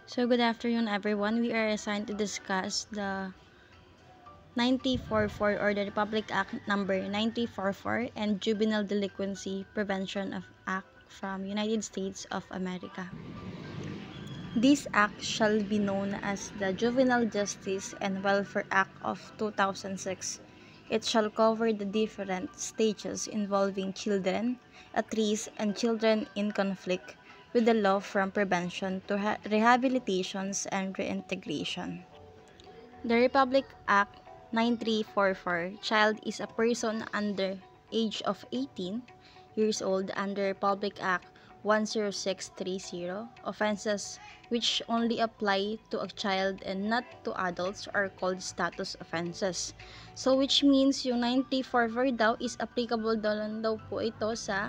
So good afternoon everyone. We are assigned to discuss the 9044 or the Republic Act number 9044 and Juvenile Delinquency Prevention of Act from United States of America. This act shall be known as the Juvenile Justice and Welfare Act of 2006. It shall cover the different stages involving children at risk and children in conflict with the law from prevention to rehabilitations and reintegration. The Republic Act 9344, child is a person under age of 18 years old. Under Republic Act 10630, offenses which only apply to a child and not to adults are called status offenses. So which means yung 94 daw is applicable daw po ito sa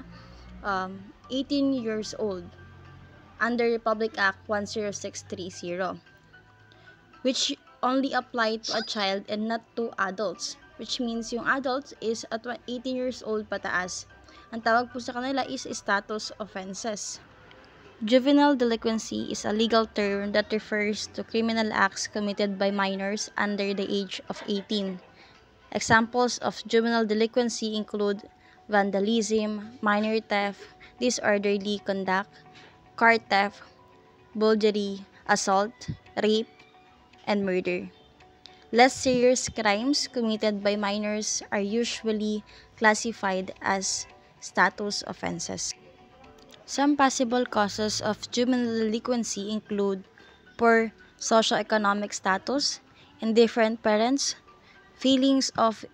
18 years old under Republic Act 10630, which only apply to a child and not to adults, which means yung adults is at 18 years old pataas. Ang tawag po sa kanila is status offenses. Juvenile delinquency is a legal term that refers to criminal acts committed by minors under the age of 18. Examples of juvenile delinquency include vandalism, minor theft, disorderly conduct, car theft, burglary, assault, rape, and murder. Less serious crimes committed by minors are usually classified as status offenses. Some possible causes of juvenile delinquency include poor socioeconomic status, indifferent parents, feelings of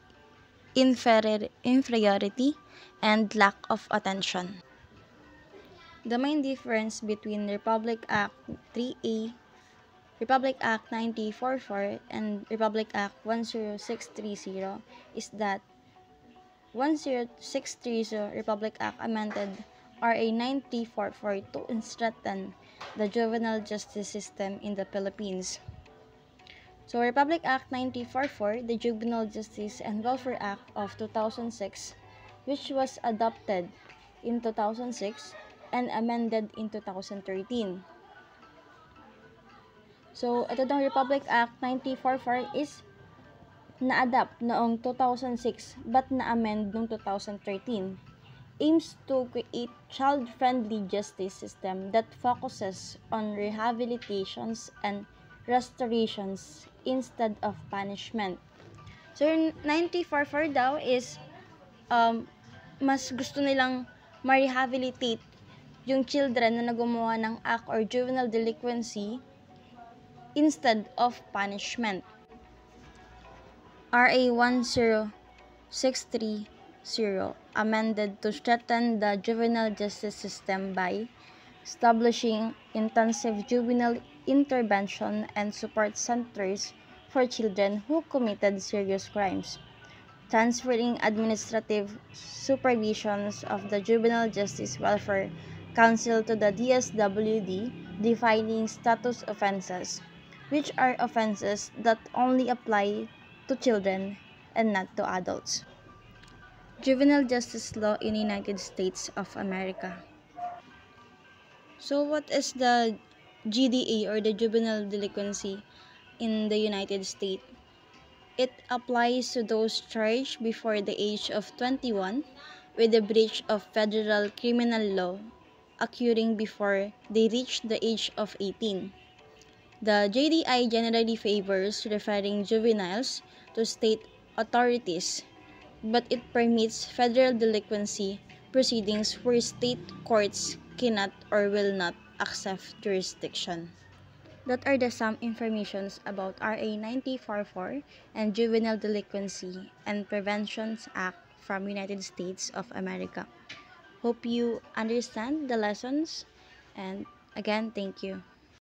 inferiority, and lack of attention. The main difference between Republic Act 3A, Republic Act 9044, and Republic Act 10630 is that 10630 Republic Act amended RA 9044 to strengthen the juvenile justice system in the Philippines. So Republic Act 9044, the Juvenile Justice and Welfare Act of 2006, which was adopted in 2006 and amended in 2013. So ito daw Republic Act 9044 is na-adapt noong 2006 but na-amend noong 2013. Aims to create child-friendly justice system that focuses on rehabilitations and restorations instead of punishment. So, yung 9044 daw is mas gusto nilang ma-rehabilitate yung children na gumawa ng act or juvenile delinquency instead of punishment. RA 10630 amended to strengthen the juvenile justice system by establishing intensive juvenile intervention and support centers for children who committed serious crimes, transferring administrative supervisions of the Juvenile Justice Welfare Council to the DSWD, defining status offenses, which are offenses that only apply to children and not to adults. Juvenile Justice Law in the United States of America. So what is the GDA or the Juvenile Delinquency in the United States? It applies to those charged before the age of 21 with a breach of federal criminal law occurring before they reach the age of 18. The JDI generally favors referring juveniles to state authorities, but it permits federal delinquency proceedings where state courts cannot or will not accept jurisdiction. That are the some informations about RA 9044 and Juvenile Delinquency and Prevention Act from United States of America. Hope you understand the lessons, and again, thank you.